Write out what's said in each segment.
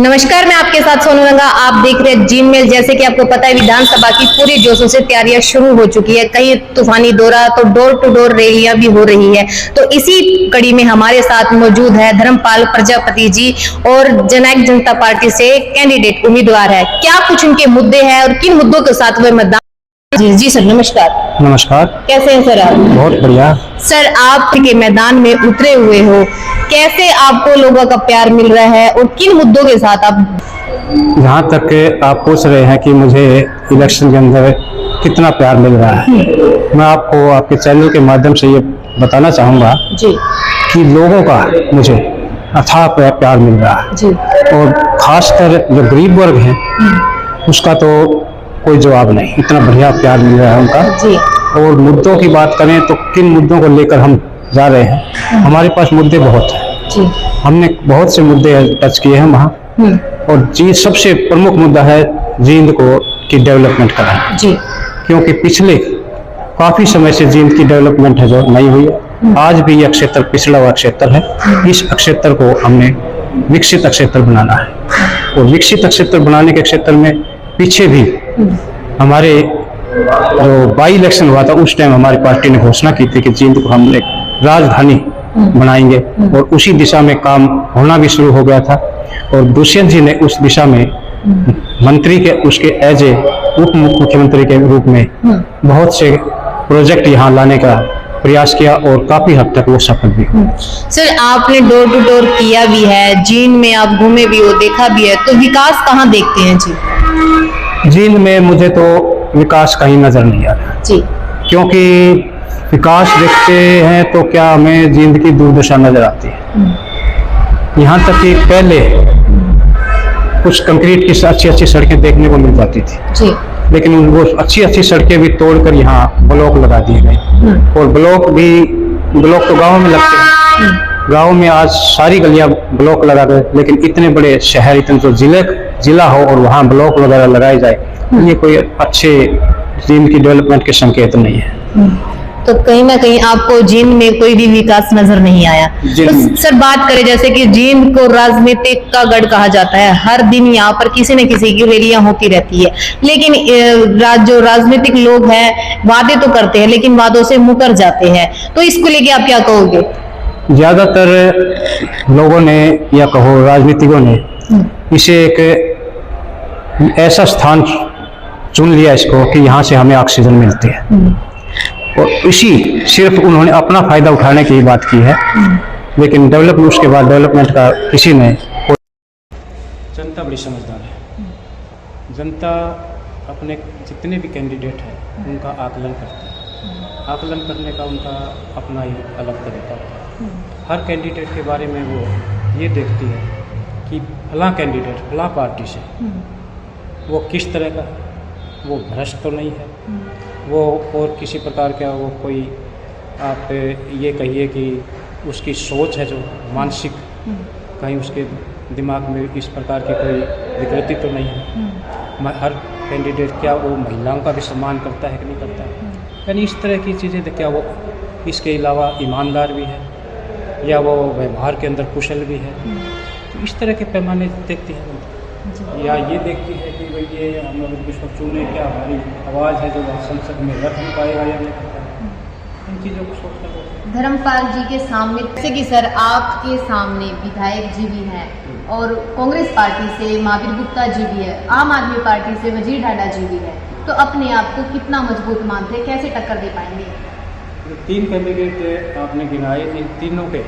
नमस्कार, मैं आपके साथ सोनू रंगा। आप देख रहे हैं जी मेल। जैसे कि आपको पता है, विधानसभा की पूरी जोशों से तैयारियां शुरू हो चुकी है। कहीं तूफानी दौरा तो डोर टू डोर रैलियां भी हो रही है। तो इसी कड़ी में हमारे साथ मौजूद है धर्मपाल प्रजापति जी और जननायक जनता पार्टी से कैंडिडेट उम्मीदवार है। क्या कुछ उनके मुद्दे हैं और किन मुद्दों के साथ वे मतदान। जी सर, नमस्कार। नमस्कार। कैसे हैं सर आप? बहुत बढ़िया। सर, आप के मैदान में उतरे हुए हो, कैसे आपको लोगों का प्यार मिल रहा है और किन मुद्दों के साथ आप। जहाँ तक आप पूछ रहे हैं कि मुझे इलेक्शन के अंदर कितना प्यार मिल रहा है, मैं आपको आपके चैनल के माध्यम से ये बताना चाहूँगा जी कि लोगों का मुझे अथाह प्यार मिल रहा है जी। और खासकर जो गरीब वर्ग है उसका तो कोई जवाब नहीं, इतना बढ़िया प्यार मिल रहा है उनका जी। और मुद्दों की बात करें तो किन मुद्दों को लेकर हम जा रहे हैं, हमारे पास मुद्दे बहुत हैं जी। हमने बहुत से मुद्दे टच किए हैं वहाँ। और जी सबसे प्रमुख मुद्दा है जींद को की डेवलपमेंट कराना जी। क्योंकि पिछले काफी समय से जींद की डेवलपमेंट है जो नहीं हुई है। आज भी यह क्षेत्र पिछड़ा हुआ क्षेत्र है। इस क्षेत्र को हमने विकसित क्षेत्र बनाना है और विकसित क्षेत्र बनाने के क्षेत्र में पीछे भी हमारे जो बाई इलेक्शन हुआ था उस टाइम हमारी पार्टी ने घोषणा की थी कि जींद को हम एक राजधानी बनाएंगे और उसी दिशा में काम होना भी शुरू हो गया था। और दुष्यंत जी ने उस दिशा में मंत्री के उसके एज ए उप मुख्यमंत्री के रूप में बहुत से प्रोजेक्ट यहाँ लाने का प्रयास किया और काफी हद तक वो सफल भी हुए। सर, आपने डोर टू डोर किया भी है, जींद में आप घूमे भी हो, देखा भी है, तो विकास कहाँ देखते हैं जी? जींद में मुझे तो विकास कहीं नजर नहीं आ रहा जी। क्योंकि विकास देखते हैं तो क्या हमें जींद की दुर्दशा नजर आती है। यहाँ तक कि पहले कुछ कंक्रीट की अच्छी सड़कें देखने को मिल जाती थी जी। लेकिन वो अच्छी सड़कें भी तोड़कर यहाँ ब्लॉक लगा दिए गए और ब्लॉक तो गाँव में लगते हैं। गाँव में आज सारी गलियां ब्लॉक लगा गए, लेकिन इतने बड़े शहर, इतने तो जिला हो और वहाँ ब्लॉक वगैरह लगाए जाए, ये कोई अच्छे जींद की डेवलपमेंट के संकेत नहीं है। तो कहीं ना कहीं आपको जींद में कोई भी विकास नजर नहीं आया। तो सर, बात करें जैसे कि जींद को राजनीतिक का गढ़ कहा जाता है, हर दिन यहाँ पर किसी न किसी की रैलियां होती रहती है, लेकिन जो राजनीतिक लोग हैं वादे तो करते हैं लेकिन वादों से मुकर जाते हैं, तो इसको लेके आप क्या कहोगे? ज्यादातर लोगों ने या कहो राजनीतिकों ने इसे एक ऐसा स्थान चुन लिया इसको कि यहाँ से हमें ऑक्सीजन मिलती है और इसी सिर्फ उन्होंने अपना फायदा उठाने की बात की है, लेकिन उसके बाद डेवलपमेंट का किसी ने। जनता बड़ी समझदार है। जनता अपने जितने भी कैंडिडेट हैं उनका आकलन करती है। आकलन करने का उनका अपना ही अलग तरीका होता है। हर कैंडिडेट के बारे में वो ये देखती है कि फलां कैंडिडेट फलां पार्टी से वो किस तरह का, वो भ्रष्ट तो नहीं है, वो और किसी प्रकार का वो कोई आप ये कहिए कि उसकी सोच है जो मानसिक, कहीं उसके दिमाग में इस प्रकार की कोई विकृति तो नहीं है। हर कैंडिडेट क्या वो महिलाओं का भी सम्मान करता है कि नहीं करता है, यानी इस तरह की चीज़ें क्या वो इसके अलावा ईमानदार भी है या वो व्यवहार के अंदर कुशल भी है, तो इस तरह के पैमाने देखती है या ये देखती है कि भाई ये हम लोग इसको चुने, क्या हमारी आवाज़ है जो संसद में रख नहीं पाएगा या नहीं, इन चीज़ों को सोचता है। धर्मपाल जी के सामने, जैसे कि सर आपके सामने विधायक जी भी हैं और कांग्रेस पार्टी से महावीर गुप्ता जी भी है, आम आदमी पार्टी से वजीर ढाडा जी भी है, तो अपने आप को कितना मजबूत मानते हैं, कैसे टक्कर दे पाएंगे? जो 3 कैंडिडेट आपने गिनाए, इन तीनों के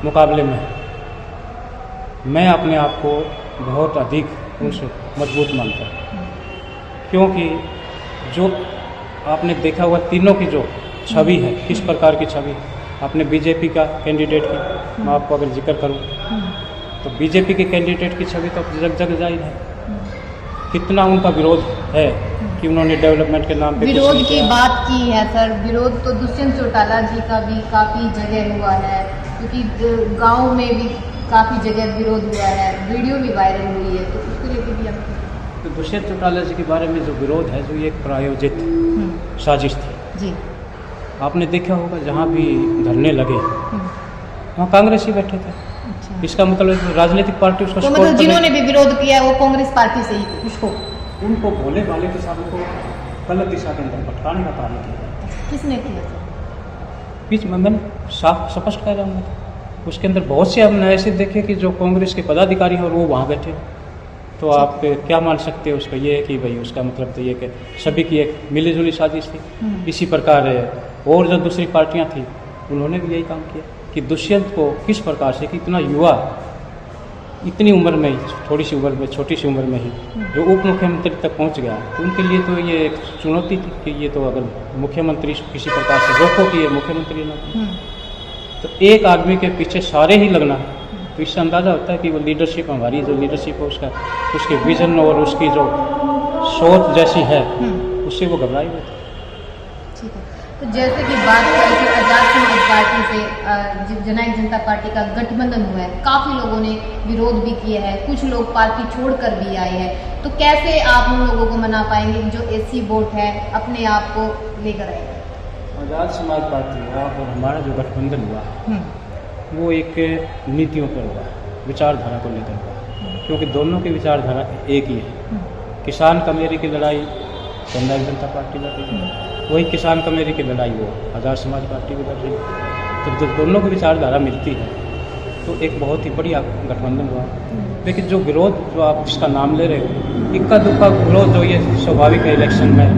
मुकाबले में मैं अपने आप को बहुत अधिक उनसे मजबूत मानता हूँ, क्योंकि जो आपने देखा हुआ तीनों की जो छवि है, किस प्रकार की छवि आपने बीजेपी का कैंडिडेट की, मैं आपको अगर जिक्र करूँ तो बीजेपी के कैंडिडेट की छवि तो जग जाहिर है। कितना उनका विरोध है कि उन्होंने डेवलपमेंट के नाम पे विरोध की बात की है सर। विरोध तो दुष्यंत चौटाला जी का भी काफ़ी जगह हुआ है, क्योंकि गाँव में भी काफ़ी जगह विरोध हुआ है, वीडियो भी वायरल हुई है, तो उसको लेकर भी हम। तो दुष्यंत चौटाला जी के बारे में जो विरोध है, जो ये एक प्रायोजित साजिश थी जी। आपने देखा होगा जहाँ भी धरने लगे वहाँ कांग्रेस ही बैठे थे। अच्छा। इसका मतलब राजनीतिक पार्टी उसका तो support मतलब कर रही जिन्होंने भी विरोध किया है वो कांग्रेस पार्टी से ही उसको है। उनको भोले भाले किसानों को गलत दिशा के अंदर भटकाने का कार्य किया। किसने किया था? बीच में मैं साफ स्पष्ट कह रहा हूँ, उसके अंदर बहुत से हमने ऐसे देखे कि जो कांग्रेस के पदाधिकारी हैं और वो वहाँ बैठे, तो आप क्या मान सकते हो उसका ये है कि भाई उसका मतलब तो ये कि सभी की एक मिलीजुली साजिश थी। इसी प्रकार और जो दूसरी पार्टियां थी उन्होंने भी यही काम किया कि दुष्यंत को किस प्रकार से कि इतना युवा इतनी उम्र में ही थोड़ी सी उम्र में छोटी सी उम्र में ही जो उप मुख्यमंत्री तक पहुंच गया, तो उनके लिए तो ये एक चुनौती थी कि ये तो अगर मुख्यमंत्री किसी प्रकार से रोको कि ये मुख्यमंत्री ना बने। तो एक आदमी के पीछे सारे ही लगना, तो इससे अंदाज़ा होता है कि वो लीडरशिप हमारी जो लीडरशिप है उसका उसके विजन और उसकी जो सोच जैसी है उससे वो घबराई हुई थी। ठीक है, तो जैसे कि बात करें कि आजाद समाज पार्टी से जननायक जनता पार्टी का गठबंधन हुआ है, काफ़ी लोगों ने विरोध भी किया है, कुछ लोग पार्टी छोड़कर भी आए हैं, तो कैसे आप उन लोगों को मना पाएंगे जो एससी वोट है अपने आप को लेकर आएंगे? आजाद समाज पार्टी हुआ और हमारा जो गठबंधन हुआ वो एक नीतियों पर हुआ, विचारधारा को लेकर हुआ, क्योंकि दोनों की विचारधारा एक ही है। किसान कमेरी की लड़ाई जननायक जनता पार्टी लड़ रही है, वही किसान कमेरी की लड़ाई वो आजाद समाज पार्टी भी लड़ रही है। तो जब दोनों की विचारधारा मिलती है तो एक बहुत ही बढ़िया गठबंधन हुआ। लेकिन जो विरोध जो आप जिसका नाम ले रहे हो, इक्का दुक्का विरोध जो ये स्वाभाविक है, इलेक्शन में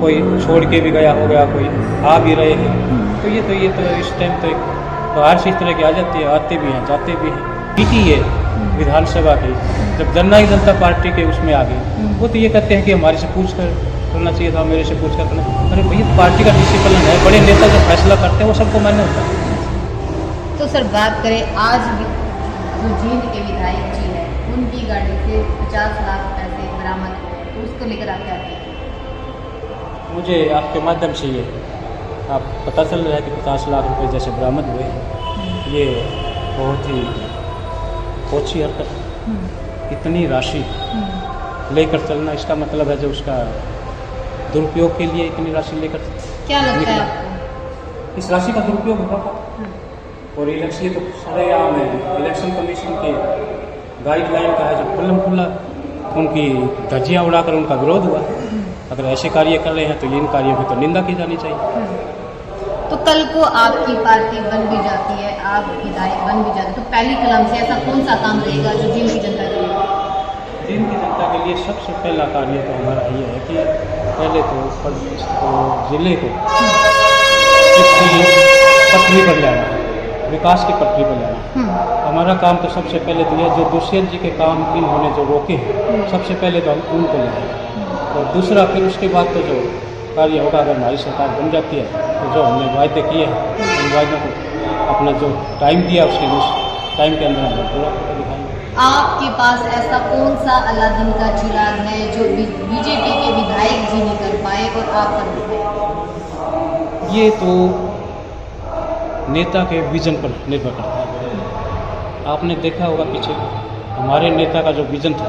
कोई छोड़ के भी गया हो गया, कोई आ भी रहे हैं, तो ये तो इस टाइम तो एक बाहर से इस तरह की आ जाती है, आते भी हैं जाते भी हैं। पीटी है विधानसभा की जब जननायक जनता पार्टी के उसमें आ गई, वो तो ये कहते हैं कि हमारे से पूछ कर करना चाहिए था, मेरे से पूछ कर करना। अरे भैया पार्टी का डिसिप्लिन है, बड़े नेता जो फैसला करते हैं वो सबको मान्य होता है। तो सर बात करें आज भी जो जींद के विधायक जी है उनकी गाड़ी से 50 लाख पैसे बरामद हुए, तो उसको लेकर आप क्या कहेंगे? मुझे आपके माध्यम से ये आप पता चल रहा है कि 50 लाख रुपए जैसे बरामद हुए, ये बहुत ही ओछी हरकत है। इतनी राशि लेकर चलना, इसका मतलब है जो उसका दुरुपयोग के लिए इतनी राशि लेकर क्या लगता है निकला। आपको? इस राशि का दुरुपयोग होगा और इलेक्शन ये तो सारे आम है, इलेक्शन कमीशन के गाइडलाइन का है जो खुल्ला उनकी धज्जियाँ उड़ाकर उनका विरोध हुआ। अगर ऐसे कार्य कर रहे हैं तो इन कार्यों की तो निंदा की जानी चाहिए। तो कल को आपकी पार्टी बन भी जाती है, आप विधायक बन भी जाते हैं, तो पहली कलम से ऐसा कौन सा काम रहेगा जो जींद की जनता के लिए? जींद की जनता के लिए सबसे पहला कार्य तो हमारा ये है कि पहले तो जिले को इसकी पटरी पर लाना, विकास की पटरी पर लाना। हमारा काम तो सबसे पहले तो यह जो दुष्यंत जी के काम इन्होंने जो रोके हैं, सबसे पहले तो हम उनको लाएंगे, और दूसरा फिर उसके बाद तो जो कार्य होगा, अगर हमारी सरकार बन जाती है तो जो हमने वायदे किए हैं उन वायदों को अपना जो टाइम दिया उसके उस टाइम के अंदर हम पूरा करके दिखाएंगे। आपके पास ऐसा कौन सा अलादीन का चिराग है जो बीजेपी के विधायक जी नहीं कर पाए और आप कर पाए? ये तो नेता के विजन पर निर्भर करता है। आपने देखा होगा पीछे हमारे नेता का जो विजन था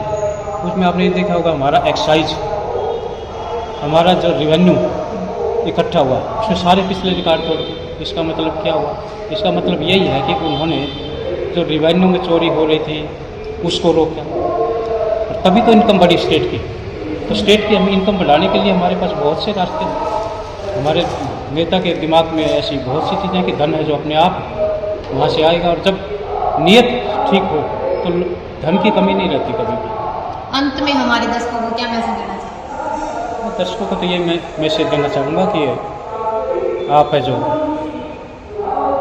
उसमें आपने ये देखा होगा हमारा एक्साइज, हमारा जो रेवेन्यू इकट्ठा हुआ उसमें सारे पिछले रिकॉर्ड तोड़ दिए। इसका मतलब क्या हुआ? इसका मतलब यही है कि उन्होंने जो रेवेन्यू में चोरी हो रही थी उसको रोका, और तभी तो इनकम बढ़ी स्टेट की। तो स्टेट की हम इनकम बढ़ाने के लिए हमारे पास बहुत से रास्ते हैं। हमारे नेता के दिमाग में ऐसी बहुत सी चीज़ें कि धन है जो अपने आप वहाँ से आएगा, और जब नीयत ठीक हो तो धन की कमी नहीं रहती कभी भी। अंत में हमारे दर्शकों को क्या मैसेज देना चाहिए? दर्शकों को तो ये मैं मैसेज देना चाहूँगा कि आप है जो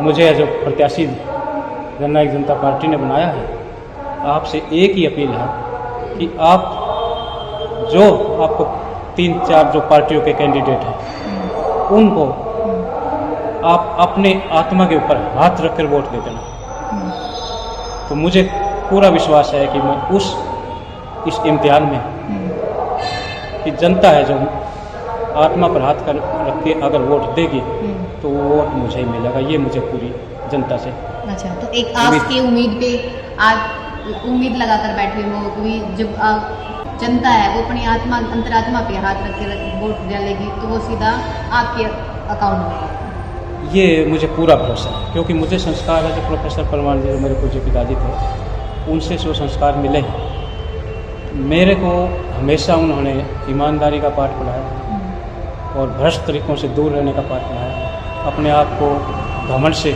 मुझे है जो प्रत्याशी जननायक जनता पार्टी ने बनाया है, आपसे एक ही अपील है कि आप जो आपको 3-4 जो पार्टियों के कैंडिडेट हैं उनको आप अपने आत्मा के ऊपर हाथ रखकर वोट दे देना। तो मुझे पूरा विश्वास है कि मैं इस इम्तिहान में कि जनता है जो आत्मा पर हाथ कर रख के अगर वोट देगी तो वो वोट मुझे ही मिलेगा, ये मुझे पूरी जनता से। अच्छा, तो एक आपकी उम्मीद पे आप उम्मीद लगाकर बैठे हो कि जब जनता है वो अपनी आत्मा अंतरात्मा पे हाथ रख के वोट डालेगी तो वो सीधा आपके अकाउंट में ये मुझे पूरा भरोसा है, क्योंकि मुझे संस्कार है जो प्रोफेसर परमानंद जी जो मेरे पूज्य पिताजी थे उनसे जो संस्कार मिले हैं। मेरे को हमेशा उन्होंने ईमानदारी का पाठ पढ़ाया और भ्रष्ट तरीकों से दूर रहने का पाठ पढ़ाया, अपने आप को घमंड से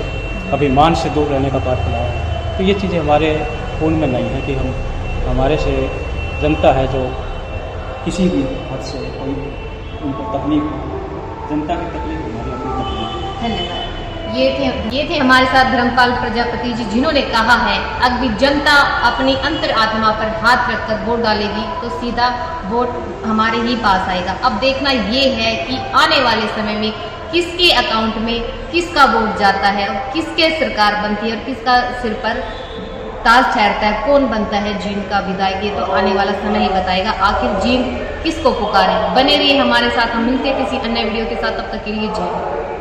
अभिमान से दूर रहने का पाठ पढ़ाया। तो ये चीज़ें हमारे खून में नहीं है कि हम हमारे से जनता है जो किसी भी हद से कोई उनको तकलीफ हो, जनता की तकलीफ हमारी अपनी तकलीफ है। धन्यवाद। ये थे हमारे साथ धर्मपाल प्रजापति जी, जिन्होंने कहा है अगर जनता अपनी अंतर आत्मा पर हाथ रखकर वोट डालेगी तो सीधा वोट हमारे ही पास आएगा। अब देखना ये है कि आने वाले समय में किसके अकाउंट में किसका वोट जाता है और किसके सरकार बनती है और किसका सिर पर ताज ठहरता है, कौन बनता है जींद का विधायक, ये तो आने वाला समय ही बताएगा आखिर जींद किसको पुकारे। बने रहिए हमारे साथ, हम मिलते हैं किसी अन्य वीडियो के साथ, तब तक के लिए जय हिंद।